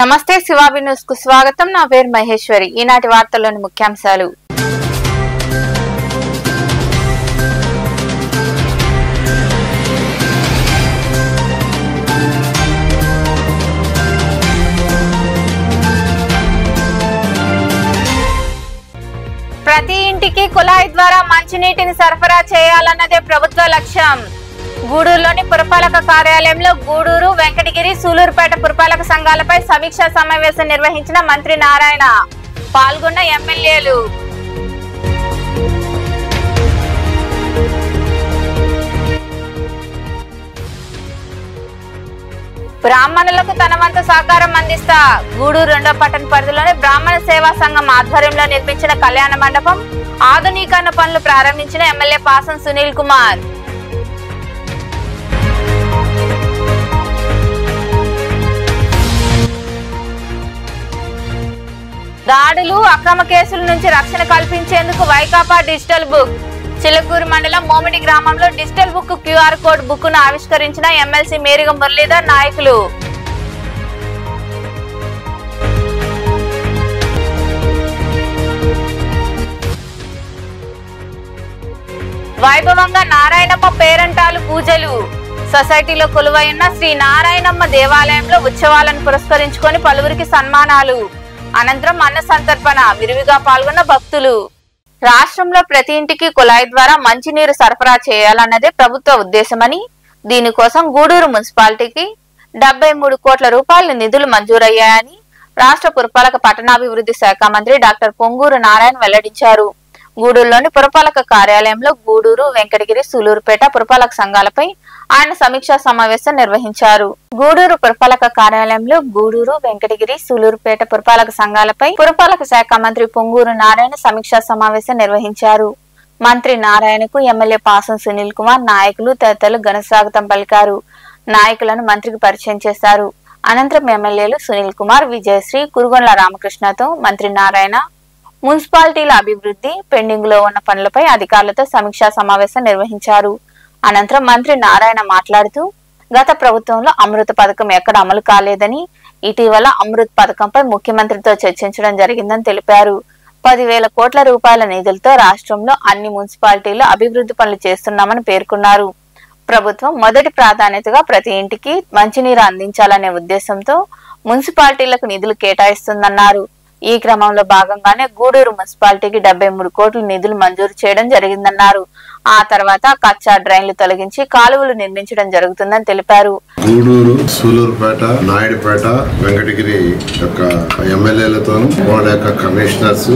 నమస్తే శివాబి న్యూస్ కు స్వాగతం. నా పేరు మహేశ్వరి. ఈనాటి వార్తల్లోని ముఖ్యాంశాలు. ప్రతి ఇంటికి కుళాయి ద్వారా మంచినీటిని సరఫరా చేయాలన్నదే ప్రభుత్వ లక్ష్యం. గూడూరులోని పురపాలక కార్యాలయంలో గూడూరు, వెంకటగిరి, సూలూరుపేట పురపాలక సంఘాలపై సమీక్షా సమావేశం నిర్వహించిన మంత్రి నారాయణ. పాల్గొన్న ఎమ్మెల్యేలు. బ్రాహ్మణులకు తన వంతు సహకారం అందిస్తా. గూడూరు 2వ పట్టణ పరిధిలోని బ్రాహ్మణ సేవా సంఘం ఆధ్వర్యంలో నిర్మించిన కళ్యాణ మండపం ఆధునీకరణ పనులు ప్రారంభించిన ఎమ్మెల్యే పాసం సునీల్ కుమార్. దాడులు, అక్రమ కేసుల నుంచి రక్షణ కల్పించేందుకు వైకాపా డిజిటల్ బుక్. చిలకూరు మండలం మోమిడి గ్రామంలో digital book QR code book ను ఆవిష్కరించిన ఎమ్మెల్సీ మేరిగ మురళీధర్ నాయకులు. వైభవంగా నారాయణమ్మ పేరంటాలు పూజలు. సొసైటీలో కొలువై ఉన్న శ్రీ నారాయణమ్మ దేవాలయంలో ఉత్సవాలను పురస్కరించుకొని పలువురికి సన్మానాలు. అనంతరం అన్న సంతర్పణ. విరివిగా పాల్గొన్న భక్తులు. రాష్ట్రంలో ప్రతి ఇంటికి కుళాయి ద్వారా మంచినీరు సరఫరా చేయాలన్నదే ప్రభుత్వ ఉద్దేశమని, దీనికోసం గూడూరు మున్సిపాలిటీకి 73 కోట్ల రూపాయల నిధులు మంజూరయ్యాయని రాష్ట్ర పురపాలక పట్టణాభివృద్ధి శాఖ మంత్రి డాక్టర్ పొంగూరు నారాయణ వెల్లడించారు. గూడూరులోని పురపాలక కార్యాలయంలో గూడూరు, వెంకటగిరి, సూలూరుపేట పురపాలక సంఘాలపై ఆయన సమీక్షా సమావేశం నిర్వహించారు. గూడూరు పురపాలక కార్యాలయంలో గూడూరు, వెంకటగిరి, సూలూరుపేట పురపాలక సంఘాలపై పురపాలక శాఖ మంత్రి పొంగూరు నారాయణ సమీక్షా సమావేశం నిర్వహించారు. మంత్రి నారాయణకు ఎమ్మెల్యే పాసం సునీల్ కుమార్, నాయకులు తదితరులు ఘన స్వాగతం పలికారు. నాయకులను మంత్రికి పరిచయం చేశారు. అనంతరం ఎమ్మెల్యేలు సునీల్ కుమార్, విజయశ్రీ, కురుగొండ్ల రామకృష్ణతో మంత్రి నారాయణ మున్సిపాలిటీల అభివృద్ధి, పెండింగ్ లో ఉన్న పనులపై అధికారులతో సమీక్షా సమావేశం నిర్వహించారు. అనంతరం మంత్రి నారాయణ మాట్లాడుతూ, గత ప్రభుత్వంలో అమృత పథకం ఎక్కడ అమలు కాలేదని, ఇటీవల అమృత్ పథకంపై ముఖ్యమంత్రితో చర్చించడం జరిగిందని తెలిపారు. 10,000 కోట్ల రూపాయల నిధులతో రాష్ట్రంలో అన్ని మున్సిపాలిటీల్లో అభివృద్ధి పనులు చేస్తున్నామని పేర్కొన్నారు. ప్రభుత్వం మొదటి ప్రాధాన్యతగా ప్రతి ఇంటికి మంచినీరు అందించాలనే ఉద్దేశంతో మున్సిపాలిటీలకు నిధులు కేటాయిస్తుందన్నారు. ఈ క్రమంలో భాగంగానే గూడూరు మున్సిపాలిటీకి 73 కోట్ల నిధులు మంజూరు చేయడం జరిగిందన్నారు. ఆ తర్వాత కచ్చా డ్రైన్లు తొలగించి కాలువలు నిర్మించడం జరుగుతుందని తెలిపారు. గూడూరు, సూలూరుపేట, నాయుడుపేట, వెంకటగిరి యొక్క ఎమ్మెల్యేలతోనూ, వాళ్ళ యొక్క కమిషనర్స్,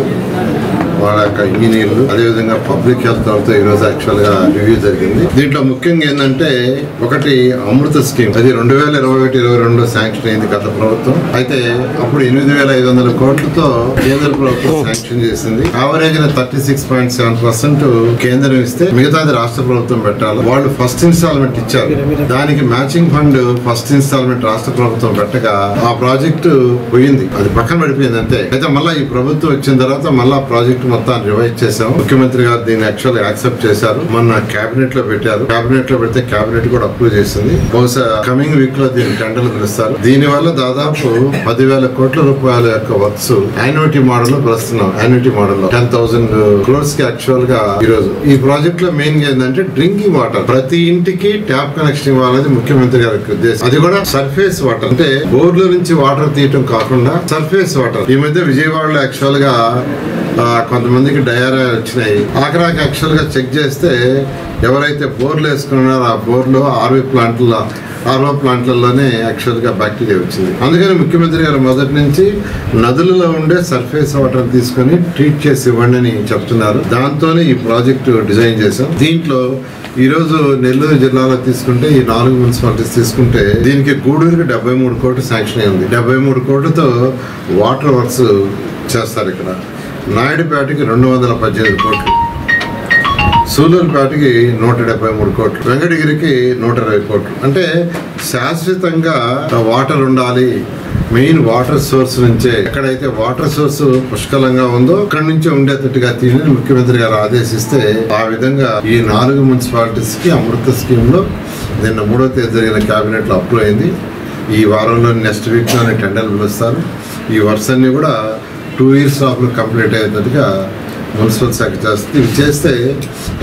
వాళ్ళ యొక్క ఇంజనీర్లు, అదేవిధంగా పబ్లిక్ హెల్త్ తో ఈ రోజు యాక్చువల్ గా రివ్యూ జరిగింది. దీంట్లో ముఖ్యంగా ఏంటంటే, ఒకటి అమృత స్కీమ్, అది 2021-22 శాంక్షన్ అయింది గత ప్రభుత్వం. అయితే అప్పుడు 8,500 కోట్లతో కేంద్ర ప్రభుత్వం శాంక్షన్ చేసింది. యావరేజ్ 36.7% కేంద్రం ఇస్తే మిగతాది రాష్ట్ర ప్రభుత్వం పెట్టాలి. వాళ్ళు ఫస్ట్ ఇన్స్టాల్మెంట్ ఇచ్చారు. దానికి మ్యాచింగ్ ఫండ్ ఫస్ట్ ఇన్స్టాల్మెంట్ రాష్ట్ర ప్రభుత్వం పెట్టగా ఆ ప్రాజెక్టు పోయింది, అది పక్కన పడిపోయింది అంతే. అయితే మళ్ళీ ఈ ప్రభుత్వం వచ్చిన తర్వాత మళ్ళా ప్రాజెక్టు మొత్తాన్ని రివైజ్ చేశాం. ముఖ్యమంత్రి గారు దీన్ని యాక్చువల్ యాక్సెప్ట్ చేశారు. మొన్న కేబినెట్ లో పెట్టారు. కేబినెట్ లో పెడితే కేబినెట్ కూడా అప్రూవ్ చేసింది. బహుశా కమింగ్ వీక్ లో దీన్ని టెండర్లు పిలుస్తారు. దీని వల్ల దాదాపు 10,000 కోట్ల రూపాయల యొక్క వర్క్స్ యాన్యుటీ మోడల్ లో పిలుస్తున్నాం. యాన్యుటీ మోడల్ లో 10,000 crores కి యాక్చువల్ గా ఈ రోజు ఈ ప్రాజెక్ట్ లో మెయిన్ ఏంటంటే డ్రింకింగ్ వాటర్, ప్రతి ఇంటికి ట్యాప్ కనెక్షన్ ఇవ్వాలనేది ముఖ్యమంత్రి గారి ఉద్దేశం. అది కూడా సర్ఫేస్ వాటర్, అంటే బోర్ల నుంచి వాటర్ తీయటం కాకుండా సర్ఫేస్ వాటర్. ఈ మధ్య విజయవాడలో యాక్చువల్ గా కొంతమందికి డయారియా వచ్చినాయి. ఆఖరాకి యాక్చువల్ గా చెక్ చేస్తే ఎవరైతే బోర్లు వేసుకున్నారో ఆ బోర్లు ఆర్ఓ ప్లాంట్లలోనే యాక్చువల్ గా బ్యాక్టీరియా వచ్చింది. అందుకని ముఖ్యమంత్రి గారు మొదటి నుంచి నదులలో ఉండే సర్ఫేస్ వాటర్ తీసుకొని ట్రీట్ చేసి ఇవ్వండి అని చెప్తున్నారు. దాంతోనే ఈ ప్రాజెక్టు డిజైన్ చేశాం. దీంట్లో ఈ రోజు నెల్లూరు జిల్లాలో తీసుకుంటే, ఈ 4 మున్సిపాలిటీస్ తీసుకుంటే, దీనికి గూడూరుకి 73 కోట్లు శాంక్షన్ అయింది. 73 కోట్లతో వాటర్ వర్క్స్ చేస్తారు. ఇక్కడ నాయుడుపేటకి 218 కోట్లు, సూలూరుపేటకి 173 కోట్లు, వెంకటగిరికి 120 కోట్లు. అంటే శాశ్వతంగా వాటర్ ఉండాలి. మెయిన్ వాటర్ సోర్స్ నుంచే, ఎక్కడైతే వాటర్ సోర్స్ పుష్కలంగా ఉందో అక్కడి నుంచే ఉండేటట్టుగా తీయని ముఖ్యమంత్రి గారు ఆదేశిస్తే, ఆ విధంగా ఈ 4 మున్సిపాలిటీస్ కి అమృత స్కీమ్ లో నిన్న 3వ తేదీ జరిగిన కేబినెట్ లో అప్రూవ్ అయింది. ఈ వారంలో నెక్స్ట్ వీక్లోనే టెండర్లు పిలుస్తారు. ఈ వర్క్స్ అన్నీ కూడా 2 years లోపల కంప్లీట్ అయ్యేటట్టుగా మున్సిపల్ శాఖ చేస్తుంది. ఇవి చేస్తే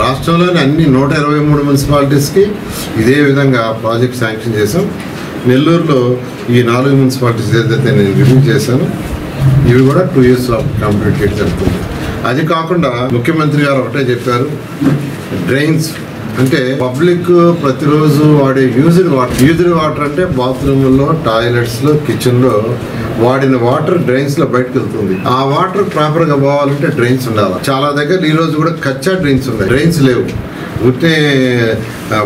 రాష్ట్రంలోని అన్ని 123 మున్సిపాలిటీస్కి ఇదే విధంగా ప్రాజెక్ట్ శాంక్షన్ చేశాం. నెల్లూరులో ఈ 4 మున్సిపాలిటీస్ ఏదైతే నేను రివ్యూ చేశాను ఇవి కూడా 2 years లోపల కంప్లీట్ చేయడం జరుగుతుంది. అది కాకుండా ముఖ్యమంత్రి గారు ఒకటే చెప్పారు, డ్రైన్స్ అంటే పబ్లిక్ ప్రతిరోజు వాడే యూజ్డ్ వాటర్ అంటే బాత్రూమ్లో, టాయిలెట్స్లో, కిచెన్లో వాడిన వాటర్ డ్రైన్స్లో బయటకు వెళ్తుంది. ఆ వాటర్ ప్రాపర్గా పోవాలంటే డ్రైన్స్ ఉండాలి. చాలా దగ్గర ఈ రోజు కూడా కచ్చా డ్రైన్స్ ఉన్నాయి, డ్రైన్స్ లేవు, ఉంటే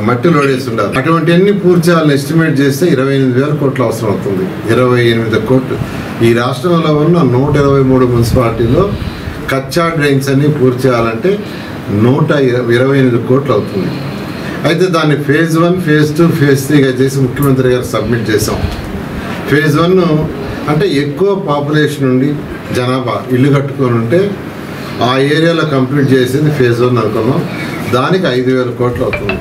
మట్టి లోడేసి ఉండాలి. అటువంటివన్నీ పూర్తి చేయాలని ఎస్టిమేట్ చేస్తే 28,000 కోట్లు అవసరం అవుతుంది. 28 కోట్లు ఈ రాష్ట్రంలో ఉన్న 123 మున్సిపాలిటీలో కచ్చా డ్రైన్స్ అన్ని పూర్తి చేయాలంటే 128 కోట్లు అవుతుంది. అయితే దాన్ని phase 1, phase 2, phase 3గా చేసి ముఖ్యమంత్రి గారు సబ్మిట్ చేసాం. phase 1 అంటే ఎక్కువ పాపులేషన్ ఉండి జనాభా ఇల్లు కట్టుకొని ఉంటే ఆ ఏరియాలో కంప్లీట్ చేసేది phase 1 అనుకున్నాం. దానికి 5,000 కోట్లు అవుతుంది.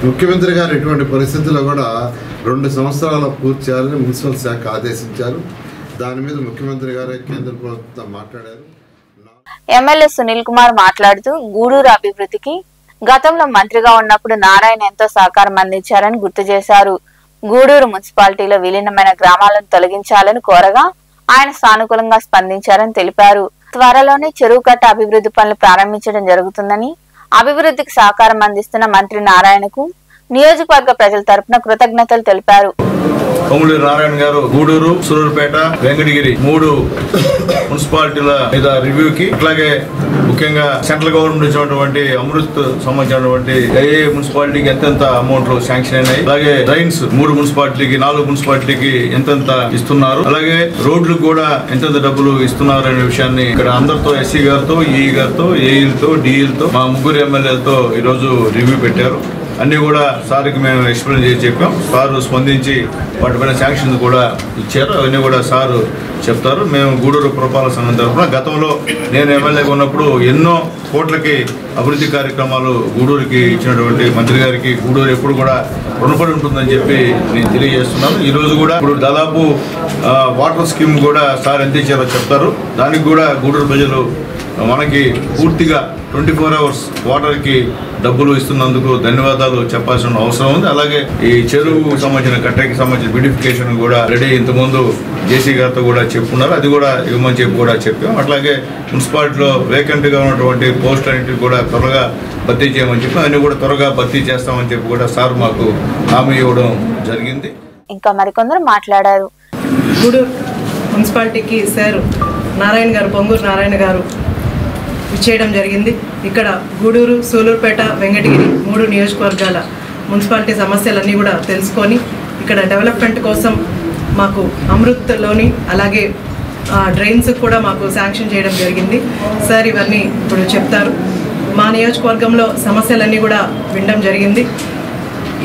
ముఖ్యమంత్రి గారు ఎటువంటి పరిస్థితుల్లో కూడా 2 సంవత్సరాల పూర్తి చేయాలని మున్సిపల్ శాఖ ఆదేశించారు. దాని మీద ముఖ్యమంత్రి గారు కేంద్ర ప్రభుత్వంతో మాట్లాడారు. ఎమ్మెల్యే సునీల్ కుమార్ మాట్లాడుతూ గూడూరు అభివృద్ధికి గతంలో మంత్రిగా ఉన్నప్పుడు నారాయణ ఎంతో సహకారం అందించారని గుర్తు చేశారు. గూడూరు మున్సిపాలిటీలో విలీనమైన గ్రామాలను తొలగించాలని కోరగా ఆయన సానుకూలంగా స్పందించారని తెలిపారు. త్వరలోనే చెరువు కట్ట అభివృద్ధి పనులు ప్రారంభించడం జరుగుతుందని, అభివృద్ధికి సహకారం అందిస్తున్న మంత్రి నారాయణకు నియోజకవర్గ ప్రజల తరపున కృతజ్ఞతలు తెలిపారు. కొమ్ములూరు నారాయణ గారు గూడూరు, సూలూరుపేట, వెంకటగిరి 3 మున్సిపాలిటీల మీద రివ్యూకి, అట్లాగే ముఖ్యంగా సెంట్రల్ గవర్నమెంట్ ఇచ్చినటువంటి అమృత్ సంబంధించినటువంటి ఏ మున్సిపాలిటీకి ఎంతెంత అమౌంట్లు శాంక్షన్ అయినాయి, అలాగే డ్రైన్స్ 3 మున్సిపాలిటీకి 4 మున్సిపాలిటీకి ఎంతెంత ఇస్తున్నారు, అలాగే రోడ్లకు కూడా ఎంతెంత డబ్బులు ఇస్తున్నారు అనే విషయాన్ని ఇక్కడ అందరితో ఎస్సీ గారితో, ఈఈ గారితో, ఏఈలతో, డిఈలతో మా 3 ఎమ్మెల్యేలతో ఈరోజు రివ్యూ పెట్టారు. అన్నీ కూడా సార్కి మేము ఎక్స్ప్లెయిన్ చేసి చెప్పాం. సారు స్పందించి వాటిపైన శాంక్షన్స్ కూడా ఇచ్చారు. అవన్నీ కూడా సారు చెప్తారు. మేము గూడూరు పురపాలక సంఘం తరఫున గతంలో నేను ఎమ్మెల్యేగా ఉన్నప్పుడు ఎన్నో కోట్లకి అభివృద్ధి కార్యక్రమాలు గూడూరుకి ఇచ్చినటువంటి మంత్రి గారికి గూడూరు ఎప్పుడు కూడా రుణపడి ఉంటుందని చెప్పి నేను తెలియజేస్తున్నాను. ఈరోజు కూడా ఇప్పుడు దాదాపు వాటర్ స్కీమ్ కూడా సార్ ఎంత ఇచ్చారో చెప్తారు. దానికి కూడా గూడూరు ప్రజలు మనకి పూర్తిగా 24 hours వాటర్కి డబ్బులు ఇస్తున్నందుకు ధన్యవాదాలు చెప్పాల్సిన అవసరం ఉంది. అలాగే ఈ చెరువుకు సంబంధించిన కట్టకి సంబంధించిన బ్యూటిఫికేషన్ కూడా రెడీ ఇంతకుముందు జేసీ గారితో కూడా చెప్పుకున్నారు. అది కూడా ఇవ్వమని చెప్పి కూడా చెప్పాం. అట్లాగే మున్సిపాలిటీలో వేకెంట్గా ఉన్నటువంటి పోస్ట్ అన్నింటికి కూడా త్వరగా భర్తీ చేయమని చెప్పి అన్ని కూడా త్వరగా భర్తీ చేస్తామని చెప్పి కూడా సార్ మాకు హామీ ఇవ్వడం జరిగింది. ఇంకా మరికొందరు మాట్లాడారు. గూడూరు మున్సిపాలిటీకి సార్ నారాయణ గారు, పొంగూరు నారాయణ గారు ఇచ్చేయడం జరిగింది. ఇక్కడ గూడూరు, సూలూరుపేట, వెంకటగిరి 3 నియోజకవర్గాల మున్సిపాలిటీ సమస్యలన్నీ కూడా తెలుసుకొని ఇక్కడ డెవలప్మెంట్ కోసం మాకు అమృత్లోని అలాగే డ్రైన్స్ కూడా మాకు శాంక్షన్ చేయడం జరిగింది. సార్ ఇవన్నీ ఇప్పుడు చెప్తారు. మా నియోజకవర్గంలో సమస్యలన్నీ కూడా వినడం జరిగింది.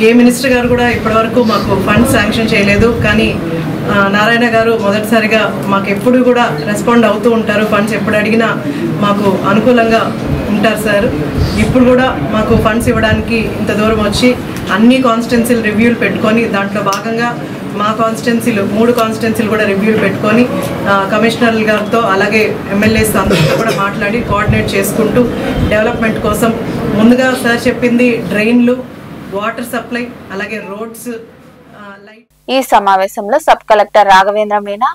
ఏ మినిస్టర్ గారు కూడా ఇప్పటివరకు మాకు ఫండ్స్ శాంక్షన్ చేయలేదు, కానీ నారాయణ గారు మొదటిసారిగా మాకు ఎప్పుడు కూడా రెస్పాండ్ అవుతూ ఉంటారు. ఫండ్స్ ఎప్పుడు అడిగినా మాకు అనుకూలంగా ఉంటారు సార్. ఇప్పుడు కూడా మాకు ఫండ్స్ ఇవ్వడానికి ఇంత దూరం వచ్చి అన్ని కాన్స్టిట్యున్సీలు రివ్యూలు పెట్టుకొని దాంట్లో భాగంగా మా కాన్స్టిట్యున్సీలు 3 కాన్స్టిట్యున్సీలు కూడా రివ్యూలు పెట్టుకొని కమిషనర్ గారితో అలాగే ఎమ్మెల్యేస్ అందరితో కూడా మాట్లాడి కోఆర్డినేట్ చేసుకుంటూ డెవలప్మెంట్ కోసం ముందుగా సార్ చెప్పింది డ్రైన్లు, వాటర్ సప్లై, అలాగే రోడ్స్, లైట్. ఈ సమావేశంలో sub collector Raghavendra Meena,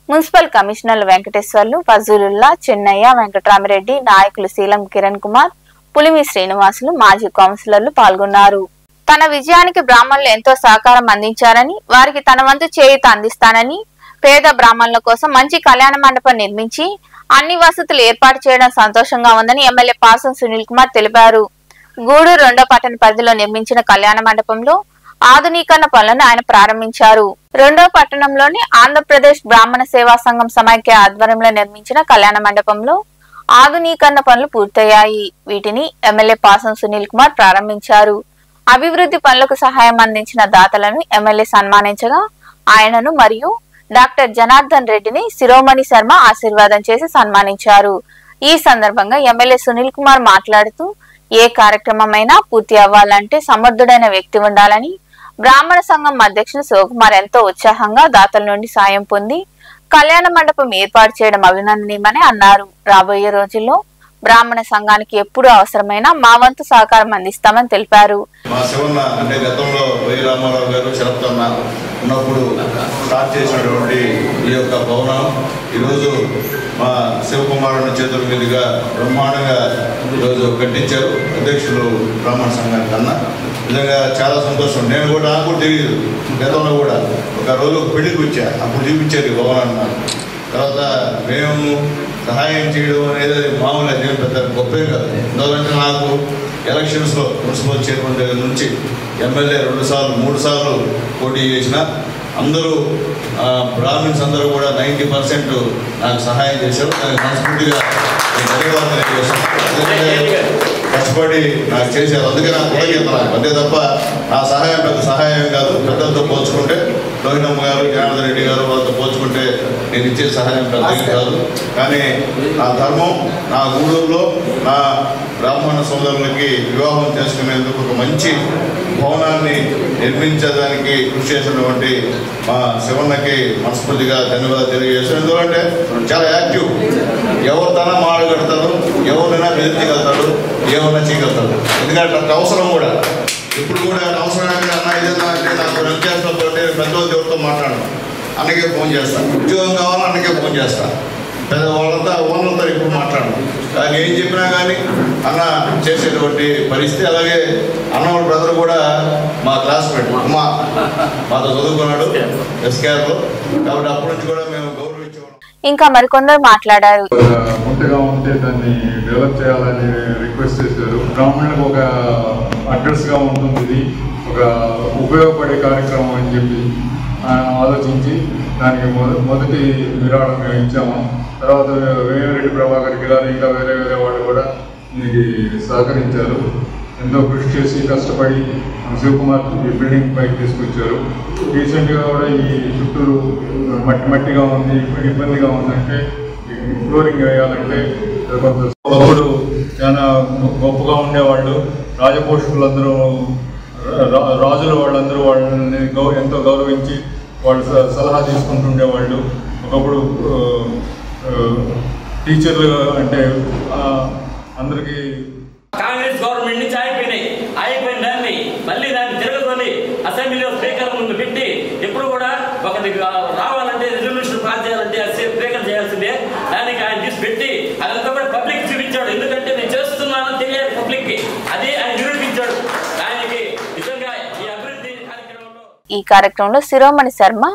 municipal కమిషనర్లు వెంకటేశ్వర్లు, ఫజూలుల్లా, చెన్నయ్య, వెంకటరామిరెడ్డి, నాయకులు శీలం కిరణ్ కుమార్, పులిమి శ్రీనివాసులు, మాజీ కౌన్సిలర్లు పాల్గొన్నారు. తన విజయానికి బ్రాహ్మణులు ఎంతో సహకారం అందించారని, వారికి తన వంతు చేయూత అందిస్తానని, పేద బ్రాహ్మణుల కోసం మంచి కళ్యాణ మండపం నిర్మించి అన్ని వసతులు ఏర్పాటు చేయడం సంతోషంగా ఉందని ఎమ్మెల్యే పాసం సునీల్ కుమార్ తెలిపారు. గూడూరు 2వ పట్టణ పరిధిలో నిర్మించిన కళ్యాణ మండపంలో ఆధునీకరణ పనులను ఆయన ప్రారంభించారు. 2వ పట్టణంలోని ఆంధ్రప్రదేశ్ బ్రాహ్మణ సేవా సంఘం సమైక్య ఆధ్వర్యంలో నిర్మించిన కళ్యాణ మండపంలో ఆధునీకరణ పనులు పూర్తయ్యాయి. వీటిని ఎమ్మెల్యే పాసం సునీల్ కుమార్ ప్రారంభించారు. అభివృద్ధి పనులకు సహాయం అందించిన దాతలను ఎమ్మెల్యే సన్మానించగా ఆయనను మరియు డాక్టర్ జనార్దన్ రెడ్డిని శిరోమణి శర్మ ఆశీర్వాదం చేసి సన్మానించారు. ఈ సందర్భంగా ఎమ్మెల్యే సునీల్ కుమార్ మాట్లాడుతూ ఏ కార్యక్రమమైనా పూర్తి అవ్వాలంటే సమర్థుడైన వ్యక్తి ఉండాలని, బ్రాహ్మణ సంఘం అధ్యక్షుడు శివకుమార్ ఎంతో ఉత్సాహంగా దాతల నుండి సాయం పొంది కళ్యాణ మండపం ఏర్పాటు చేయడం అభినందనీయమని అన్నారు. రాబోయే రోజుల్లో బ్రాహ్మణ సంఘానికి ఎప్పుడు అవసరమైన మా వంతు సహకారం అందిస్తామని తెలిపారు. మా శివన్న అంటే గతంలో వైవి రామారావు గారు శరత్వన్న ఉన్నప్పుడు స్టార్ట్ చేసినటువంటి ఈ యొక్క భవనం ఈరోజు మా శివకుమార్ చేతుల మీదుగా బ్రహ్మాండంగా ఈరోజు కట్టించారు అధ్యక్షులు బ్రాహ్మణ సంఘానికి అన్న. నిజంగా చాలా సంతోషం. నేను కూడా నాకు కూడా తెలియదు, గతంలో కూడా ఒక రోజు పెళ్లికి వచ్చా, అప్పుడు చూపించారు ఈ భవనాన్ని నాకు. తర్వాత మేము సహాయం చేయడం అనేది మామూలు, నేను పెద్ద గొప్పే కాదు. ఎందుకంటే నాకు ఎలక్షన్స్లో మున్సిపల్ చైర్మన్ దగ్గర నుంచి ఎమ్మెల్యే 2 సార్లు 3 సార్లు పోటీ చేసిన అందరూ బ్రాహ్మిన్స్ అందరూ కూడా 90% నాకు సహాయం చేశారు. దానికి మనస్ఫూర్తిగా ధన్యవాదాలు తెలియజేస్తాను. కష్టపడి నాకు చేశారు, అందుకే నాకు కృతజ్ఞత. అంతే తప్ప నా సహాయం పెద్ద సహాయం కాదు. పెద్దలతో పోల్చుకుంటే లోహినమ్మ గారు, జనార్దన్ రెడ్డి గారు వాళ్ళతో పోల్చుకుంటే నేను ఇచ్చే సహాయం పెద్దది కాదు. కానీ నా ధర్మం, నా గూడూరులో నా బ్రాహ్మణ సోదరులకి వివాహం చేసుకునేందుకు ఒక మంచి భవనాన్ని నిర్మించడానికి కృషి చేసినటువంటి మా శివన్నకి మనస్ఫూర్తిగా ధన్యవాదాలు తెలియజేస్తాను. ఎందుకంటే చాలా యాక్టివ్, ఎవరితోనా మాడగలుగుతాడు, ఎవరినైనా బెదిరించగలుగుతాడు, ఏమన్నా చేయగలుగుతాడు. ఎందుకంటే అంత అవసరం కూడా. ఇప్పుడు కూడా అవసరమైన అన్న ఏదైనా అంటే నాకు రన్ చేస్తున్నప్పుడు పెద్దవాళ్ళ దేవుడితో మాట్లాడను, అన్నకే ఫోన్ చేస్తాను. ఉద్యోగం కావాలని అన్నకే ఫోన్ చేస్తాను. పెద్ద వాళ్ళంతా ఓనర్లతో ఇప్పుడు మాట్లాడను. కానీ ఏం చెప్పినా కానీ అన్న చేసేటువంటి పరిస్థితి. అలాగే అన్నవాళ్ళ బ్రదర్ కూడా మా క్లాస్మేట్, మాతో చదువుకున్నాడు ఎస్కేఆర్లో. కాబట్టి అప్పటి నుంచి కూడా మేము గౌరవించేవాళ్ళం. ఇంకా మరికొందరు మాట్లాడారు. ముందుగా ఉంటే దాన్ని డెవలప్ చేయాలని రిక్వెస్ట్ చేశారు. బ్రాహ్మణులకు ఒక అడ్రస్గా ఉంటుంది, ఇది ఒక ఉపయోగపడే కార్యక్రమం అని చెప్పి ఆలోచించి దానికి మొదటి విరాళం మేము ఇచ్చాము. తర్వాత వేమిరెడ్డి ప్రభాకర్కి గారు ఇంకా వేరే వాళ్ళు కూడా దీనికి సహకరించారు. ఎంతో కృషి చేసి కష్టపడి శివకుమార్ ఈ బిల్డింగ్ పైకి తీసుకొచ్చారు. రీసెంట్గా కూడా ఈ చుట్టూరు మట్టిగా ఉంది, ఇబ్బందిగా ఉందంటే ఫ్లోరింగ్ వేయాలంటే కొంత అప్పుడు చాలా గొప్పగా ఉండేవాళ్ళు. రాజపోషకులందరూ, రాజులు వాళ్ళందరూ వాళ్ళని ఎంతో గౌరవించి వాళ్ళు సలహా తీసుకుంటుండేవాళ్ళు. ఒకప్పుడు టీచర్లు అంటే అందరికీ కాంగ్రెస్ గవర్నమెంట్ నుంచి అయిపోయిన దాన్ని మళ్ళీ దాన్ని తిరగకొని అసెంబ్లీలో స్పీకర్ ముందు పెట్టి ఎప్పుడు కూడా ఒకటి రావాలంటే రెజల్యూషన్ పాస్ చేయాలంటే స్పీకర్ చేయాల్సిందే. దానికి ఆయన తీసి పెట్టి అదంతా కూడా పబ్లిక్ చూపించాడు. ఎందుకంటే నేను చేస్తున్నానని తెలియాలి పబ్లిక్కి, అదే ఆయన నిరూపించాడు. ఆయనకి నిజంగా ఈ అభివృద్ధి కార్యక్రమంలో ఈ కార్యక్రమంలో శిరోమణి శర్మ,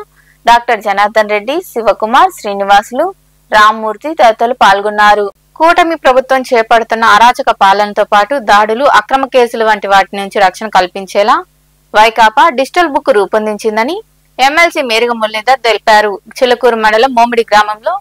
డాక్టర్ జనార్దన్ రెడ్డి, శివకుమార్, శ్రీనివాసులు, రామ్మూర్తి తదితరులు పాల్గొన్నారు. కూటమి ప్రభుత్వం చేపడుతున్న అరాచక పాలనతో పాటు దాడులు, అక్రమ కేసులు వంటి వాటి నుంచి రక్షణ కల్పించేలా వైకాపా డిజిటల్ బుక్ రూపొందించిందని ఎమ్మెల్సీ మేరిగ మురళీధర్ తెలిపారు. చిలకూరు మండలం మోమిడి గ్రామంలో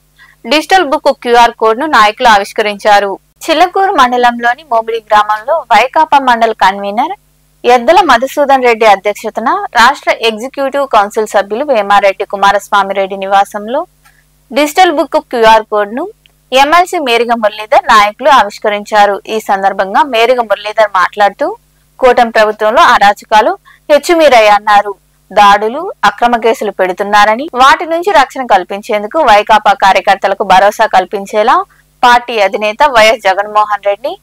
డిజిటల్ బుక్ QR కోడ్ ను నాయకులు ఆవిష్కరించారు. చిలకూరు మండలంలోని మోమిడి గ్రామంలో వైకాపా మండల కన్వీనర్ ఎద్దల మధుసూదన్ రెడ్డి అధ్యక్షతన రాష్ట్ర ఎగ్జిక్యూటివ్ కౌన్సిల్ సభ్యులు వేమారెడ్డి కుమారస్వామిరెడ్డి నివాసంలో డిజిటల్ బుక్ QR కోడ్ ను ఎమ్మెల్సీ మేరిగ మురళీధర్ నాయకులు ఆవిష్కరించారు. ఈ సందర్భంగా మేరిగ మురళీధర్ మాట్లాడుతూ కూటమి ప్రభుత్వంలో అరాచకాలు హెచ్చుమీరయ్యన్నారు. దాడులు, అక్రమ కేసులు పెడుతున్నారని, వాటి నుంచి రక్షణ కల్పించేందుకు వైకాపా కార్యకర్తలకు భరోసా కల్పించేలా పార్టీ అధినేత YS Jaganmohan Reddy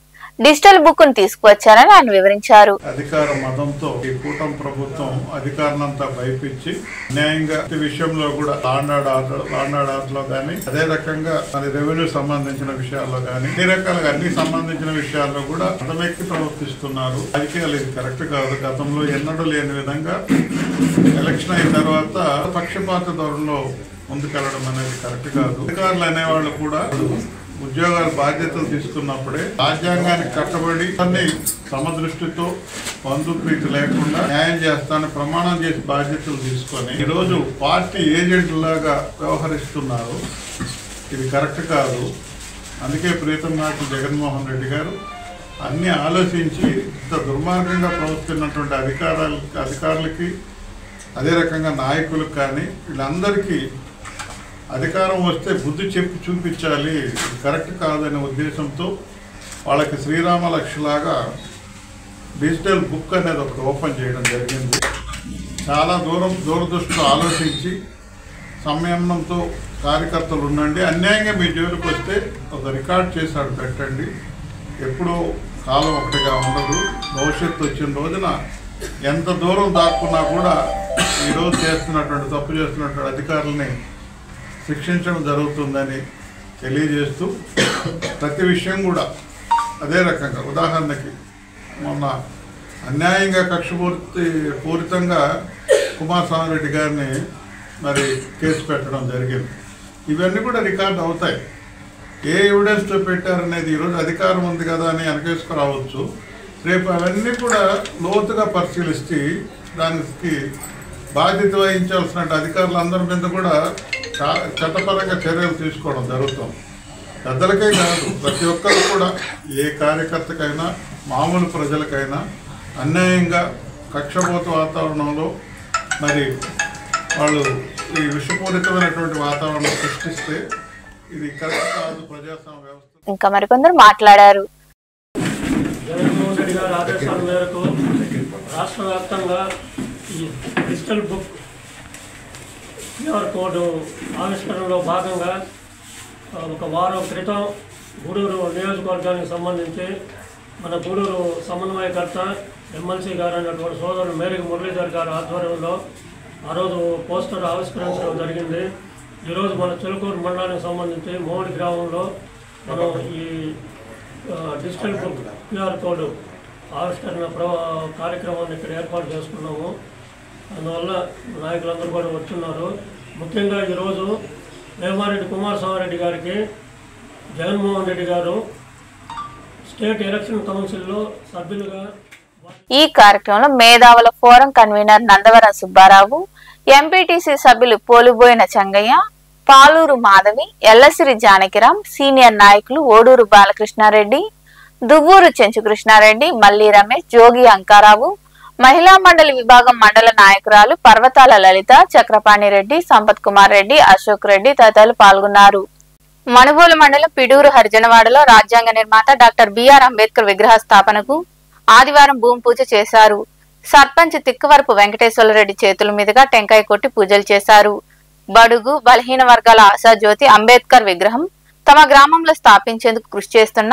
digital book ను తీసుకువచ్చారని ఆయన వివరించారు. అధికార మతంతో ఈ కూటమి ప్రభుత్వం అధికారాన్నంతా భయపించి న్యాయంగా విషయంలో కూడా లాండాడాట్లో కానీ, అదే రకంగా మన రెవెన్యూ సంబంధించిన విషయాల్లో కానీ, అన్ని రకాలుగా అన్ని సంబంధించిన విషయాల్లో కూడా అతమెక్కి ప్రవర్తిస్తున్నారు. రాజకీయాలు ఇది కరెక్ట్ కాదు. గతంలో ఎన్నడూ లేని విధంగా ఎలక్షన్ అయిన తర్వాత పక్షపాత ధోరణిలో ముందుకెళ్లడం అనేది కరెక్ట్ కాదు. అధికారులు అనేవాళ్ళు కూడా ఉద్యోగాల బాధ్యతలు తీసుకున్నప్పుడే రాజ్యాంగానికి కట్టబడి అన్ని సమదృష్టితో, బంధుప్రీతి లేకుండా న్యాయం చేస్తానని ప్రమాణం చేసి బాధ్యతలు తీసుకొని ఈరోజు పార్టీ ఏజెంట్లాగా వ్యవహరిస్తున్నారు. ఇది కరెక్ట్ కాదు. అందుకే ప్రీతం నాయకులు జగన్మోహన్ రెడ్డి గారు అన్ని ఆలోచించి ఇంత దుర్మార్గంగా ప్రవర్తిస్తున్నటువంటి అధికారులకి, అదే రకంగా నాయకులకు కానీ వీళ్ళందరికీ అధికారం వస్తే బుద్ధి చెప్పి చూపించాలి, కరెక్ట్ కాదనే ఉద్దేశంతో వాళ్ళకి శ్రీరామ లక్ష్యలాగా డిజిటల్ బుక్ అనేది ఒకటి ఓపెన్ చేయడం జరిగింది. చాలా దూరదృష్టితో ఆలోచించి సంయమనంతో కార్యకర్తలు ఉండండి. అన్యాయంగా మీ జోలికి వస్తే ఒక రికార్డ్ చేశాడు పెట్టండి. ఎప్పుడూ కాలం ఒకటిగా ఉండదు. భవిష్యత్తు వచ్చిన రోజున ఎంత దూరం దాక్కున్నా కూడా ఈరోజు తప్పు చేస్తున్నటువంటి అధికారులని శిక్షించడం జరుగుతుందని తెలియజేస్తూ ప్రతి విషయం కూడా అదే రకంగా ఉదాహరణకి మొన్న అన్యాయంగా పూరితంగా కుమారస్వామి రెడ్డి గారిని మరి కేసు పెట్టడం జరిగింది. ఇవన్నీ కూడా రికార్డు అవుతాయి. ఏ ఎవిడెన్స్తో పెట్టారనేది ఈరోజు అధికారం ఉంది కదా అని వెనకేసుకురావచ్చు. రేపు అవన్నీ కూడా లోతుగా పరిశీలిస్తే దానికి బాధ్యత వహించాల్సిన అధికారులందరి మీద కూడా చట్టపరంగా చర్యలు తీసుకోవడం జరుగుతుంది. పెద్దలకే కాదు, ప్రతి ఒక్కరు కూడా ఏ కార్యకర్తకైనా మామూలు ప్రజలకైనా అన్యాయంగా కక్షపోత వాతావరణంలో మరి వాళ్ళు ఈ విషపూరితమైనటువంటి వాతావరణం సృష్టిస్తే ఇది కరెక్ట్ కాదు. ప్రజాస్వామ్య వ్యవస్థ ఇంకా మరికొందరు మాట్లాడారు. జగన్మోహన్ రెడ్డి గారి ఆదేశాల మేరకు రాష్ట్ర వ్యాప్తంగా ఈ డిజిటల్ బుక్ క్యూఆర్ కోడ్ ఆవిష్కరణలో భాగంగా ఒక వారం క్రితం గూడూరు నియోజకవర్గానికి సంబంధించి మన గూడూరు సమన్వయకర్త ఎమ్మెల్సీ గారు అయినటువంటి సోదరుడు మేరీ మురళీధర్ గారి ఆధ్వర్యంలో ఆ రోజు పోస్టర్ ఆవిష్కరించడం జరిగింది. ఈరోజు మన చిలుకూరు మండలానికి సంబంధించి మోడి గ్రామంలో మనం ఈ డిజిటల్ బుక్ క్యూఆర్ కోడ్ ఆవిష్కరణ కార్యక్రమాన్ని ఇక్కడ ఏర్పాటు చేసుకున్నాము. అందువల్ల నాయకులందరూ కూడా వచ్చున్నారు. ముఖ్యంగా ఈరోజు వేమారెడ్డి కుమారస్వామి రెడ్డి గారికి జగన్మోహన్ రెడ్డి గారు స్టేట్ ఎలక్షన్ కౌన్సిల్లో సభ్యులుగా ఈ కార్యక్రమంలో మేధావుల forum convener Nandavaram Subbarao, MPTC సభ్యులు పోలుబోయిన చంగయ్య, పాలూరు మాధవి, ఎల్లసిరి జానకిరాం, సీనియర్ నాయకులు ఓడూరు బాలకృష్ణారెడ్డి, దువ్వూరు చెంచుకృష్ణారెడ్డి, మల్లి రమేష్, జోగి అంకారావు, మహిళా మండలి విభాగం మండల నాయకురాలు పర్వతాల లలిత, చక్రపాణి రెడ్డి, సంపత్ కుమార్ రెడ్డి, అశోక్ రెడ్డి తదితరులు పాల్గొన్నారు. మణుగోలు మండలం పిడూరు హరిజనవాడలో రాజ్యాంగ నిర్మాత డాక్టర్ బిఆర్ అంబేద్కర్ విగ్రహ స్థాపనకు ఆదివారం భూమి పూజ చేశారు. సర్పంచ్ తిక్కవరపు వెంకటేశ్వరరెడ్డి చేతుల మీదుగా టెంకాయ కొట్టి పూజలు చేశారు. బడుగు బలహీన వర్గాల ఆశాజ్యోతి అంబేద్కర్ విగ్రహం తమ గ్రామంలో స్థాపించేందుకు కృషి చేస్తున్న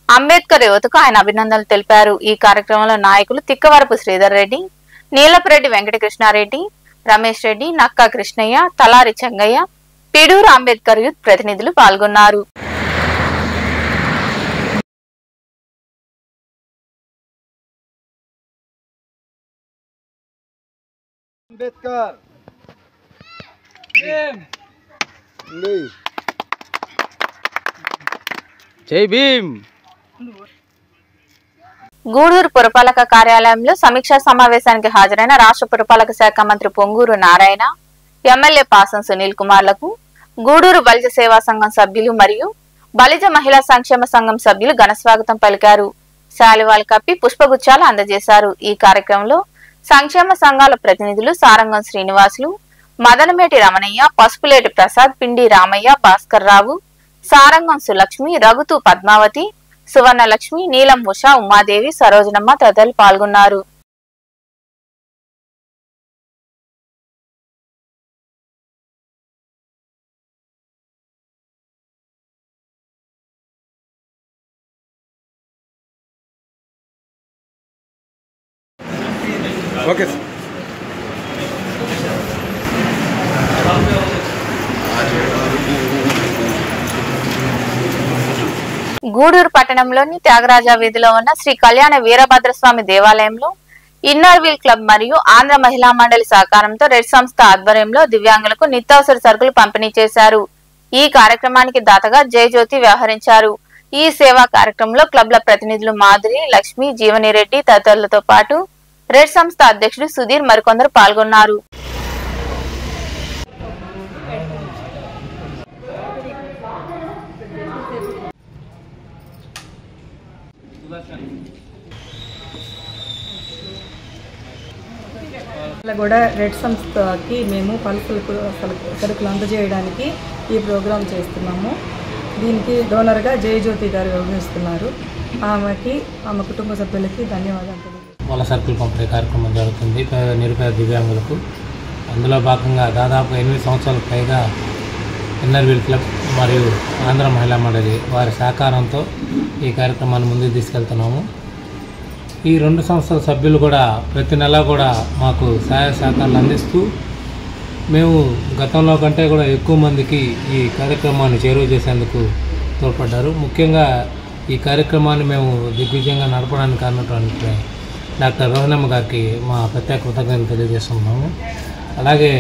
అంబేద్కర్ యువతకు ఆయన అభినందనలు తెలిపారు. ఈ కార్యక్రమంలో నాయకులు తిక్కవరపు శ్రీధర్ రెడ్డి, నీలపరెడ్డి వెంకటకృష్ణారెడ్డి, రమేష్ రెడ్డి, నక్కా కృష్ణయ్య, తలారి చెంగయ్య, పిడూరు అంబేద్కర్ యూత్ ప్రతినిధులు పాల్గొన్నారు. జై భీమ్. గూడూరు పురపాలక కార్యాలయంలో సమీక్షా సమావేశానికి హాజరైన రాష్ట్ర పురపాలక శాఖ మంత్రి పొంగూరు నారాయణ, ఎమ్మెల్యే పాసం సునీల్ కుమార్లకు గూడూరు బలిజ సేవా సంఘం సభ్యులు మరియు బలిజ మహిళా సంక్షేమ సంఘం సభ్యులు ఘనస్వాగతం పలికారు. శాలువాలు కప్పి పుష్పగుచ్చాలు అందజేశారు. ఈ కార్యక్రమంలో సంక్షేమ సంఘాల ప్రతినిధులు సారంగం శ్రీనివాసులు, మదనమేటి రమణయ్య, పసుపులేటి ప్రసాద్, పిండి రామయ్య, భాస్కర్ రావు, సారంగం సులక్ష్మి, రఘుతు పద్మావతి, సువర్ణలక్ష్మి, నీలం ఉషా, ఉమాదేవి, సరోజనమ్మ తదితరులు పాల్గొన్నారు. Okay sir. గూడూరు పట్టణంలోని త్యాగరాజ వీధిలో ఉన్న శ్రీ కళ్యాణ వీరభద్రస్వామి దేవాలయంలో ఇన్నర్ వీల్ క్లబ్ మరియు ఆంధ్ర మహిళా మండలి సహకారంతో రెడ్ సంస్థ ఆధ్వర్యంలో దివ్యాంగులకు నిత్యావసర సరుకులు పంపిణీ చేశారు. ఈ కార్యక్రమానికి దాతగా జయజ్యోతి వ్యవహరించారు. ఈ సేవా కార్యక్రమంలో క్లబ్ల ప్రతినిధులు మాధురి, లక్ష్మి, జీవనిరెడ్డి తదితరులతో పాటు రెడ్ సంస్థ అధ్యక్షుడు సుధీర్ మరికొందరు పాల్గొన్నారు. కూడా రెడ్ సంస్థకి మేము సరుకులు అందజేయడానికి ఈ ప్రోగ్రాం చేస్తున్నాము. దీనికి డోనర్గా జయజ్యోతి గారు వ్యవహరిస్తున్నారు. ఆమె కుటుంబ సభ్యులకి ధన్యవాదాలు. వాళ్ళ సరుకులు పంపిణీ కార్యక్రమం జరుగుతుంది నిరుపేద దివ్యాంగులకు. అందులో భాగంగా దాదాపు 8 సంవత్సరాలకు పైగా ఇన్నర్ వీల్ క్లబ్ మరియు ఆంధ్ర మహిళా మండలి వారి సహకారంతో ఈ కార్యక్రమాన్ని ముందుకు తీసుకెళ్తున్నాము. ఈ 2 సంస్థల సభ్యులు కూడా ప్రతి నెల కూడా మాకు సహాయ సహకారాలు అందిస్తూ మేము గతంలో కంటే కూడా ఎక్కువ మందికి ఈ కార్యక్రమాన్ని చేరువ చేసేందుకు తోడ్పడ్డారు. ముఖ్యంగా ఈ కార్యక్రమాన్ని మేము దిగ్విజయంగా నడపడానికి కారణమైనటువంటి డాక్టర్ రోహనమ్మ గారికి మా ప్రత్యేక కృతజ్ఞతలు తెలియజేస్తున్నాము. అలాగే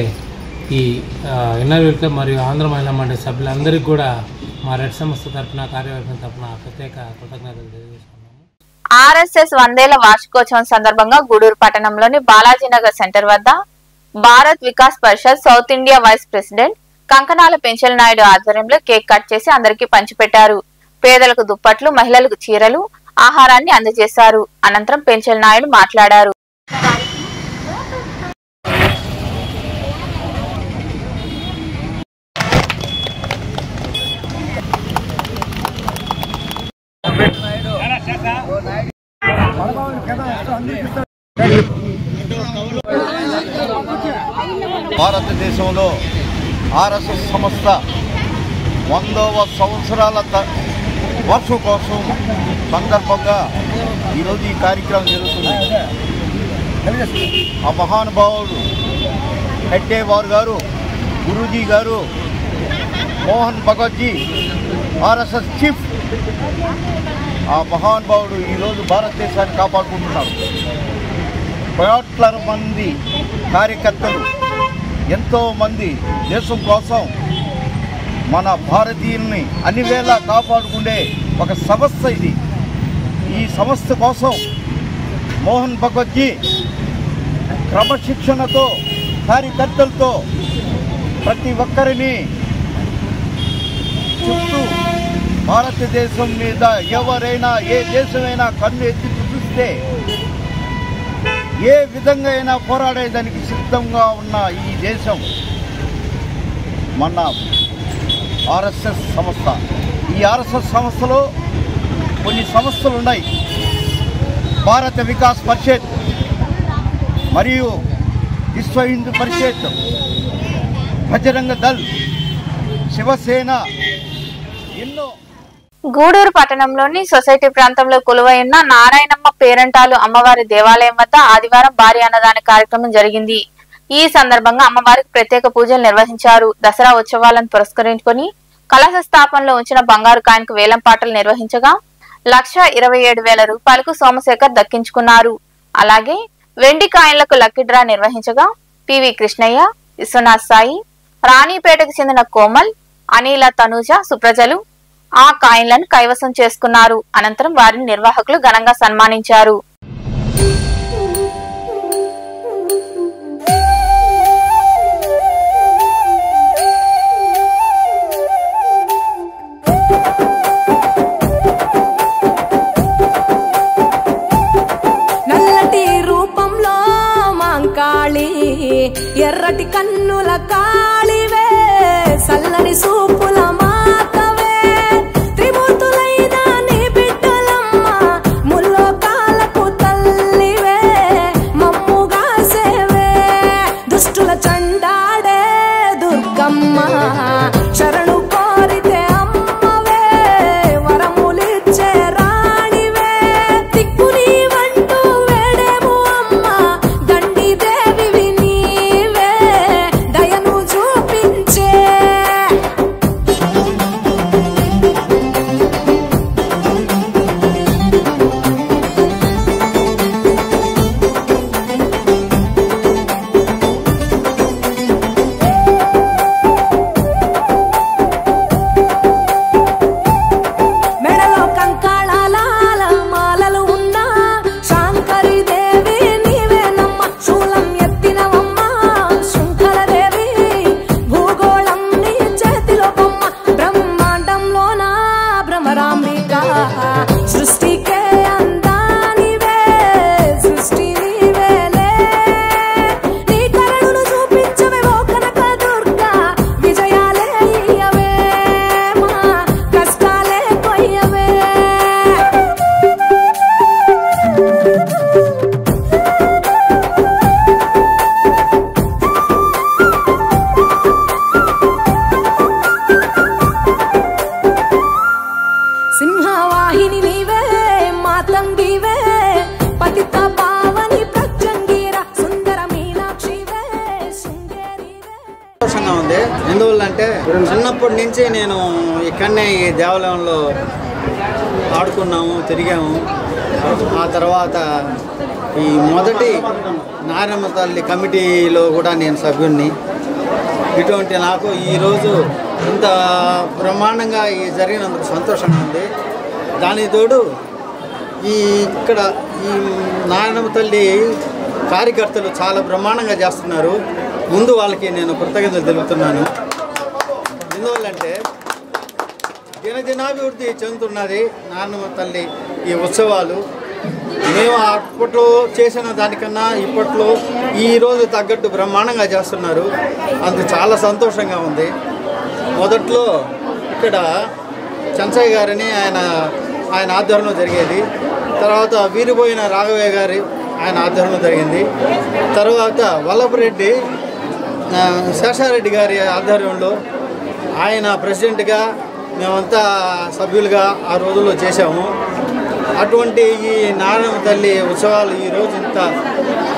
ఈ ఇన్నర్ వీల్ క్లబ్ మరియు ఆంధ్ర మహిళా మండలి సభ్యులందరికీ కూడా మా రెడ్ సంస్థ తరఫున కార్యవర్గం తరఫున ప్రత్యేక కృతజ్ఞతలు తెలియజేస్తున్నాము. RSS 100వ వార్షికోత్సవం సందర్భంగా గూడూరు పట్టణంలోని బాలాజీనగర్ సెంటర్ వద్ద Bharat Vikas Parishad South India vice president Kankanala Penchal Naidu ఆధ్వర్యంలో కేక్ కట్ చేసి అందరికీ పంచిపెట్టారు. పేదలకు దుప్పట్లు, మహిళలకు చీరలు, ఆహారాన్ని అందజేశారు. అనంతరం పెంచల్ నాయుడు మాట్లాడారు. భారతదేశంలో RSS సంస్థ 100వ సంవత్సరాల వార్షికోత్సవం సందర్భంగా ఈరోజు ఈ కార్యక్రమం జరుగుతుంది. ఆ మహానుభావుడు హెడ్డేవార్ గారు, గురూజీ గారు, మోహన్ భగవత్జీ RSS చీఫ్, ఆ మహానుభావుడు ఈరోజు భారతదేశాన్ని కాపాడుకుంటున్నారు. కోట్ల మంది కార్యకర్తలు, ఎంతోమంది దేశం కోసం మన భారతీయుల్ని అన్ని వేళ కాపాడుకునే ఒక సంస్థ ఇది. ఈ సంస్థ కోసం మోహన్ భగవత్జీ క్రమశిక్షణతో కార్యకర్తలతో ప్రతి ఒక్కరిని చుట్టూ భారతదేశం మీద ఎవరైనా ఏ దేశమైనా కన్ను ఎత్తి చూస్తే ఏ విధంగా అయినా పోరాడేదానికి సిద్ధంగా ఉన్న ఈ దేశం మన RSS సంస్థ. ఈ RSS సంస్థలో కొన్ని సంస్థలు ఉన్నాయి. భారత వికాస్ పరిషత్ మరియు విశ్వ హిందూ పరిషత్, బజరంగ దళ్, శివసేన, ఎన్నో. గూడూరు పట్టణంలోని సొసైటీ ప్రాంతంలో కొలువై ఉన్న నారాయణమ్మ పేరంటాలు అమ్మవారి దేవాలయం వద్ద ఆదివారం భారీ అన్నదాన కార్యక్రమం జరిగింది. ఈ సందర్భంగా అమ్మవారికి ప్రత్యేక పూజలు నిర్వహించారు. దసరా ఉత్సవాలను పురస్కరించుకొని కలశ స్థాపనలో ఉంచిన బంగారు కాయిన్కు వేలం పాటలు నిర్వహించగా 1,27,000 రూపాయలకు సోమశేఖర్ దక్కించుకున్నారు. అలాగే వెండి కాయిన్లకు లక్కీ డ్రా నిర్వహించగా పివి కృష్ణయ్య, విశ్వనాథ్ సాయి, రాణిపేటకు చెందిన కోమల్, అనిల, తనుజ, సుప్రజలు ఆ కాయిన్లను కైవసం చేసుకున్నారు. అనంతరం వారిని నిర్వాహకులు ఘనంగా సన్మానించారు. నల్లటి రూపంలో మాంకాళి, ఎర్రటి కన్నుల కాళివే, సల్లని సూపుల మాతవే, త్రిమూర్తులైన నీ బిడ్డలమ్మ, ముల్లోకాలకు తల్లివే, మమ్ముగా సేవే, దుష్టుల చండాడే దుర్గమ్మ, శరణు కోరితే అమ్మవే, వరములిచ్చే రాణివే, దిక్కుని వంటూ వేడేము అమ్మ, దండి దేవివి నీవే, దయను చూపించే. సంతోషంగా ఉంది. ఎందువల్లంటే చిన్నప్పటి నుంచి నేను ఇక్కడనే ఈ దేవాలయంలో ఆడుకున్నాము, తిరిగాము. ఆ తర్వాత ఈ మొదటి నారాయణమ్మ తల్లి కమిటీలో కూడా నేను సభ్యుడిని. ఇటువంటి నాకు ఈరోజు ఇంత బ్రహ్మాండంగా జరిగినందుకు సంతోషంగా ఉంది. దానికి తోడు ఇక్కడ ఈ నారాయణమ్మ తల్లి కార్యకర్తలు చాలా బ్రహ్మాండంగా చేస్తున్నారు. ముందు వాళ్ళకి నేను కృతజ్ఞతలు తెలుపుతున్నాను. ఎందువల్లంటే దినదినాభివృద్ధి చెందుతున్నది నారాయణమ్మ తల్లి ఈ ఉత్సవాలు. మేము అప్పట్లో చేసిన దానికన్నా ఇప్పట్లో ఈరోజు తగ్గట్టు బ్రహ్మాండంగా చేస్తున్నారు. అందుకు చాలా సంతోషంగా ఉంది. మొదట్లో ఇక్కడ చంచయ్య గారని ఆయన ఆధ్వర్యంలో జరిగేది. తర్వాత వీరిపోయిన రాఘవయ్య గారి ఆయన ఆధ్వర్యంలో జరిగింది. తర్వాత వల్లభరెడ్డి శేషారెడ్డి గారి ఆధ్వర్యంలో ఆయన ప్రెసిడెంట్గా మేమంతా సభ్యులుగా ఆ రోజుల్లో చేశాము. అటువంటి ఈ నారాయణమ్మ తల్లి ఉత్సవాలు ఈరోజు ఇంత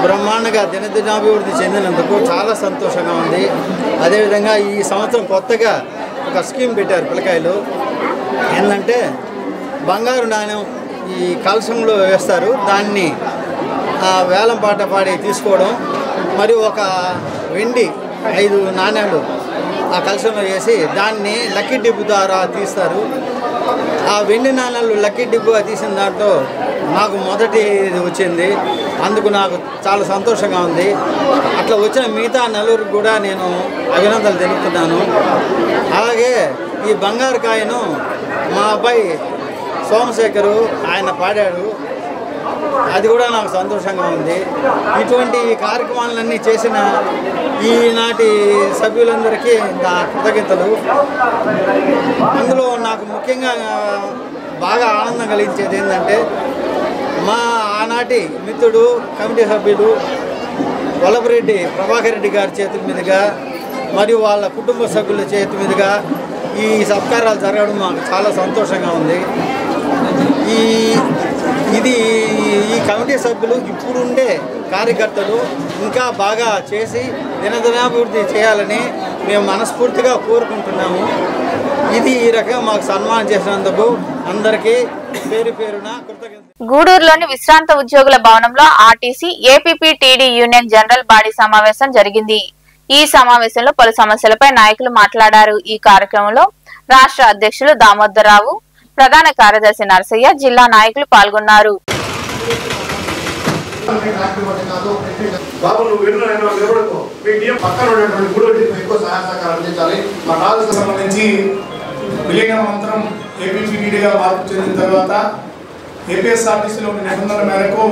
బ్రహ్మాండంగా దినదినాభివృద్ధి చెందినందుకు చాలా సంతోషంగా ఉంది. అదేవిధంగా ఈ సంవత్సరం కొత్తగా ఒక స్కీమ్ పెట్టారు పిల్లకాయలు. ఏంటంటే బంగారు నాణ్యం ఈ కలశంలో వేస్తారు, దాన్ని వేలం పాట పాడి తీసుకోవడం, మరియు ఒక వెండి 5 నాణ్యాలు ఆ కలశంలో వేసి దాన్ని లక్కీ డిప్ ద్వారా తీస్తారు. ఆ వెండి నాణ్యాలు లక్కీ డిప్గా తీసిన దాంట్లో నాకు మొదటి వచ్చింది. అందుకు నాకు చాలా సంతోషంగా ఉంది. అట్లా వచ్చిన మిగతా నలుగురికి కూడా నేను అభినందనలు తెలుపుతున్నాను. అలాగే ఈ బంగారు కాయను మా అబ్బాయి సోమశేఖరు ఆయన పాడాడు, అది కూడా నాకు సంతోషంగా ఉంది. ఇటువంటి కార్యక్రమాలన్నీ చేసిన ఈనాటి సభ్యులందరికీ నా కృతజ్ఞతలు. అందులో నాకు ముఖ్యంగా బాగా ఆనందం కలిగించేది ఏంటంటే మా ఆనాటి మిత్రుడు కమిటీ సభ్యుడు వల్లభరెడ్డి ప్రభాకర్ రెడ్డి గారి చేతుల మీదుగా మరియు వాళ్ళ కుటుంబ సభ్యుల చేతి మీదుగా ఈ సత్కారాలు జరగడం మాకు చాలా సంతోషంగా ఉంది. ఈ కమిటీ సభ్యులు ఇప్పుడుండే కార్యకర్తలు ఇంకా బాగా చేసి దినదినాభివృద్ధి చేయాలని మేము మనస్ఫూర్తిగా కోరుకుంటున్నాము. ఇది ఈ రకంగా మాకు సన్మానం చేసినందుకు అందరికీ పేరు పేరున కృతజ్ఞతలు. గూడూరులోని విశ్రాంత ఉద్యోగుల భవనంలో RTC APPTD union general body సమావేశం జరిగింది. ఈ సమావేశంలో పలు సమస్యలపై నాయకులు మాట్లాడారు. ఈ కార్యక్రమంలో రాష్ట్ర అధ్యక్షులు దామోదరరావు, ప్రధాన కార్యదర్శి నరసయ్య, జిల్లా నాయకులు పాల్గొన్నారు. బాబు నువ్వు నిలబడుకో, మీ టీం పక్కన ఉన్నటువంటి గూడూరు ఎక్కువ సహాయ సహకారం అందించాలి. మా కాలేజీకి సంబంధించి విలీనమంతరం ఏపీపీటీడీగా మార్పు చెందిన తర్వాత ఏపీఎస్ఆర్టీసీలో ఉన్న నిబంధనల మేరకు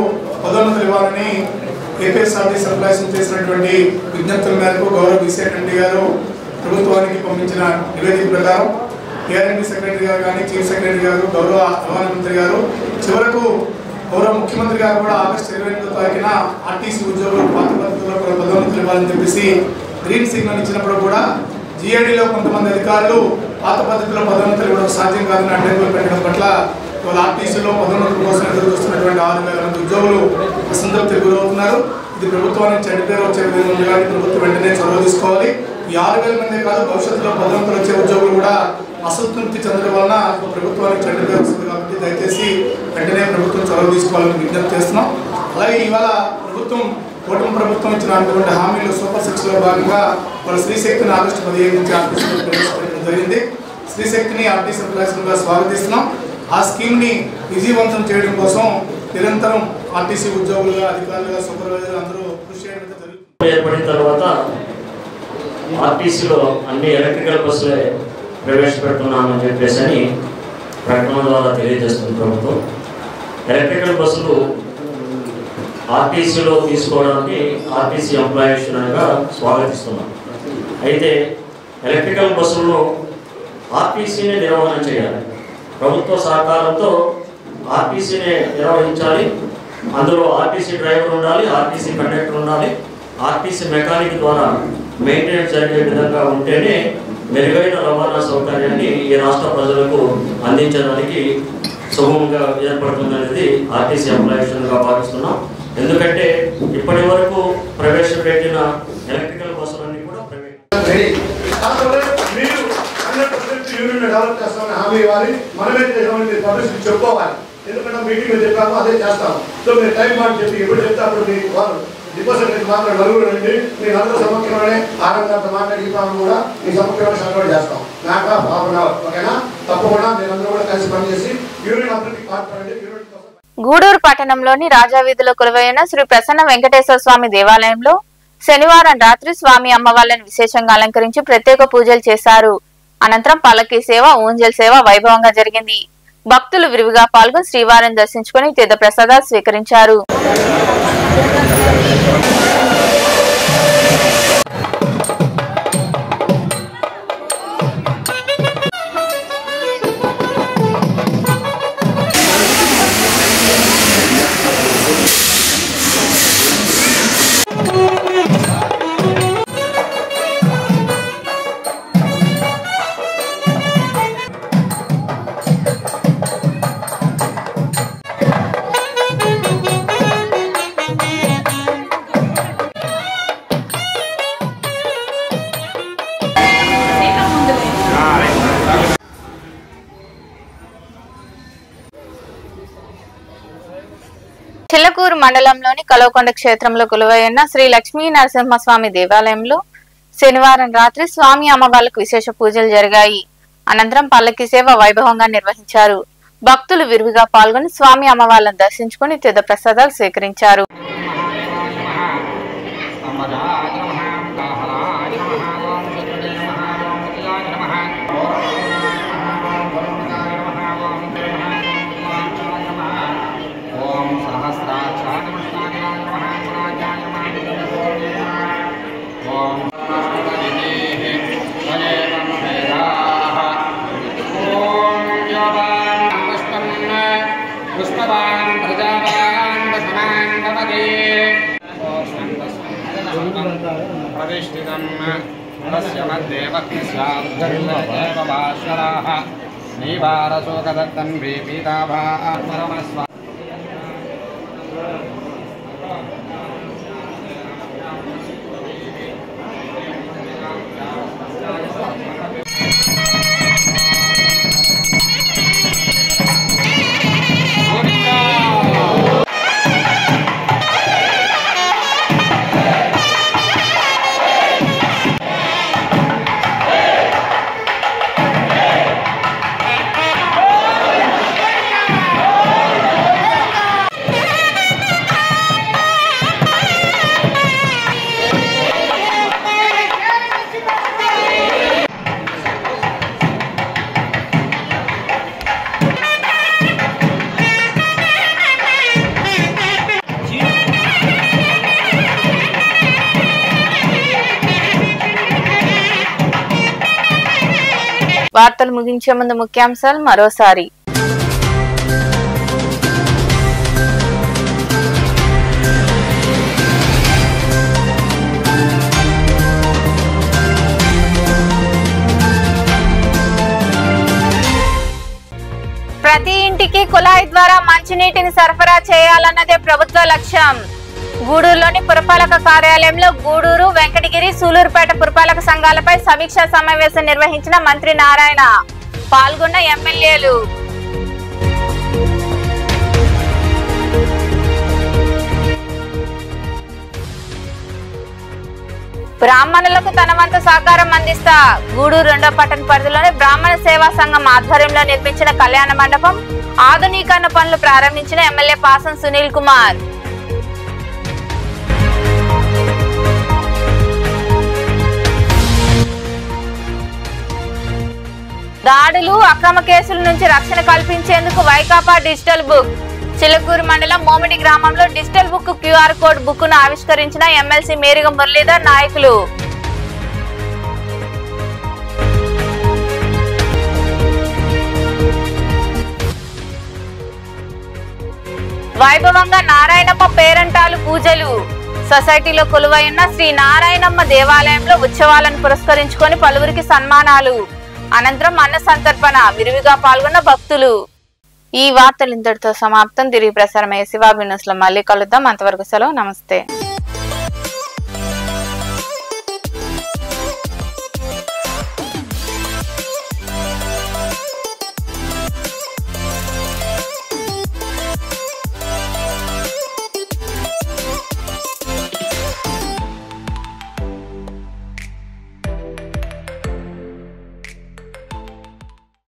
పదోన్నతులు ఇవ్వాలని ఏపీఎస్ఆర్టీసీ ఎంప్లాయీస్ చేసినటువంటి విజ్ఞప్తుల మేరకు గౌరవ విసేరెడ్డి గారు ప్రభుత్వానికి పంపించిన నివేదిక ప్రకారం ఏఆర్ఎండి సెక్రటరీ గారు కానీ, చీఫ్ సెక్రటరీ గారు, గౌరవ రవాణా మంత్రి గారు, చివరకు గౌరవ ముఖ్యమంత్రి గారు కూడా ఆగస్టు 28వ తారీఖున ఆర్టీసీ ఉద్యోగులు పాత పద్ధతుల్లో పదోన్నతులు ఇవ్వాలని చెప్పేసి గ్రీన్ సిగ్నల్ ఇచ్చినప్పుడు కూడా జీఏడీలో కొంతమంది అధికారులు పాత పద్ధతిలో పదోన్నతులు ఇవ్వడం సాధ్యం కాదని అడ్డంకులు పెట్టడం పట్ల వాళ్ళ ఆర్టీసీలో పదోన్నతుల కోసం ఎదురు చూస్తున్నటువంటి 6,000 మంది ఉద్యోగులు అసంతృప్తికి గురవుతున్నారు. ఇది ప్రభుత్వానికి చెడ్డ పేరు వచ్చే విధంగా ఉంది కాబట్టి ప్రభుత్వం వెంటనే చొరవ తీసుకోవాలి. ఈ 6,000 మంది కాదు, భవిష్యత్తులో పదోన్నతులు వచ్చే ఉద్యోగులు కూడా అసంతృప్తి చెందడం వలన ప్రభుత్వానికి చెడ్డ పేరు వస్తుంది కాబట్టి దయచేసి వెంటనే ప్రభుత్వం చొరవ తీసుకోవాలని విజ్ఞప్తి చేస్తున్నాం. అలాగే ఇవాళ ప్రభుత్వం కూటమి ప్రభుత్వం ఇచ్చినటువంటి హామీలు సూపర్ 6లో భాగంగా వాళ్ళ స్త్రీశక్తిని ఆగస్టు 15 నుంచి ఆర్టీసీ ప్రవేశపెట్టడం జరిగింది. స్త్రీశక్తిని ఆర్టీసీ ఎంప్లాయీస్గా స్వాగతిస్తున్నాం. ఆ స్కీమ్ని విజయవంతం చేయడం కోసం నిరంతరం ఆర్టీసీ ఉద్యోగులుగా, అధికారులుగా, సూపర్వైజర్లు అందరూ కృషి చేయడం జరుగుతుంది. ఏర్పడిన తర్వాత ఆర్టీసీలో అన్ని ఎలక్ట్రికల్ బస్సులే ప్రవేశపెడుతున్నామని చెప్పేసి అని ప్రకటన ద్వారా తెలియజేస్తుంది ప్రభుత్వం. ఎలక్ట్రికల్ బస్సులు ఆర్టీసీలో తీసుకోవడానికి ఆర్టీసీ ఎంప్లాయీస్గా స్వాగతిస్తున్నాం. అయితే ఎలక్ట్రికల్ బస్సులను ఆర్టీసీనే నిర్వహణ చేయాలి. ప్రభుత్వ సహకారంతో ఆర్టీసీనే నిర్వహించాలి. అందులో ఆర్టీసీ డ్రైవర్ ఉండాలి, ఆర్టీసీ కండక్టర్ ఉండాలి, ఆర్టీసీ మెకానిక్ ద్వారా మెయింటెనెన్స్ జరిగే విధంగా ఉంటేనే మెరుగైన రవాణా సౌకర్యాన్ని ఈ రాష్ట్ర ప్రజలకు అందించడానికి సుగమంగా ఏర్పడుతుందనేది ఆర్టీసీ ఎంప్లాయీస్గా భావిస్తున్నాం. ఎందుకంటే ఇప్పటి వరకు ప్రవేశపెట్టిన ఎలక్ట్రికల్ బస్సులన్నీ కూడా ప్రైవేట్ యూనియన్ డెవలప్ చేస్తామని హామీ ఇవ్వాలి. మనమే చేసామని పబ్లిసిటీ చెప్పుకోవాలి. ఎందుకంటే మీటింగ్ చెప్పాము అదే చేస్తాము. సో మీరు టైం మాట చెప్పి ఎప్పుడు చెప్తే అప్పుడు మీకు వాళ్ళు డిపాజిట్ మాత్రం నలుగురు రండి. మీ నలుగురు సమక్షంలోనే ఆనందంతో మాట్లాడి కూడా మీ సమక్షంలో సపోర్ట్ చేస్తాం. నాకు బాగున్నారు ఓకేనా? తప్పకుండా మీరందరూ కూడా కలిసి పనిచేసి యూనియన్ అభివృద్ధికి పాల్పడండి. గూడూరు పట్టణంలోని రాజావీధిలో కొలువైన శ్రీ ప్రసన్న వెంకటేశ్వర స్వామి దేవాలయంలో శనివారం రాత్రి స్వామి అమ్మవార్లను విశేషంగా అలంకరించి ప్రత్యేక పూజలు చేశారు. అనంతరం పల్లకీ సేవ, ఊంజల్ సేవ వైభవంగా జరిగింది. భక్తులు విరివిగా పాల్గొని శ్రీవారిని దర్శించుకుని తీర్థ ప్రసాదాలు స్వీకరించారు. చిల్లకూరు మండలంలోని కలవకొండ క్షేత్రంలో కొలువైన శ్రీ లక్ష్మీ నరసింహస్వామి దేవాలయంలో శనివారం రాత్రి స్వామి అమ్మవార్లకు విశేష పూజలు జరిగాయి. అనంతరం పల్లకీ సేవ వైభవంగా నిర్వహించారు. భక్తులు విరివిగా పాల్గొని స్వామి అమ్మవార్లను దర్శించుకుని తీర్థ ప్రసాదాలు స్వీకరించారు. వార్తలు ముగించే ముందు ముఖ్యాంశాలు మరోసారి. ప్రతి ఇంటికి కుళాయి ద్వారా మంచినీటిని సరఫరా చేయాలన్నదే ప్రభుత్వ లక్ష్యం. గూడూరులోని పురపాలక కార్యాలయంలో గూడూరు, వెంకటగిరి, సూలూరుపేట పురపాలక సంఘాలపై సమీక్షా సమావేశం నిర్వహించిన మంత్రి నారాయణ. పాల్గొన్న ఎమ్మెల్యేలు. బ్రాహ్మణులకు తన వంతు సహకారం అందిస్తా. గూడూరు 2వ పట్టణ పరిధిలోని బ్రాహ్మణ సేవా సంఘం ఆధ్వర్యంలో నిర్మించిన కళ్యాణ మండపం ఆధునీకరణ పనులు ప్రారంభించిన ఎమ్మెల్యే పాసం సునీల్ కుమార్. దాడులు, అక్రమ కేసుల నుంచి రక్షణ కల్పించేందుకు వైకాపా డిజిటల్ బుక్. చిలకూరు మండలం మోమిడి గ్రామంలో digital book QR code book ను ఆవిష్కరించిన ఎమ్మెల్సీ మేరిగ మురళీధర్ నాయకులు. వైభవంగా నారాయణమ్మ పేరంటాలు పూజలు. సొసైటీలో కొలువైన శ్రీ నారాయణమ్మ దేవాలయంలో ఉత్సవాలను పురస్కరించుకొని పలువురికి సన్మానాలు. అనంతరం అన్న సంతర్పణ విరివిగా పాల్గొన్న భక్తులు. ఈ వార్తలు ఇంతటితో సమాప్తం. తిరిగి ప్రసారమయ్యే శివాబి న్యూస్ లో మళ్ళీ కలుద్దాం. అంతవరకు సెలవు. నమస్తే.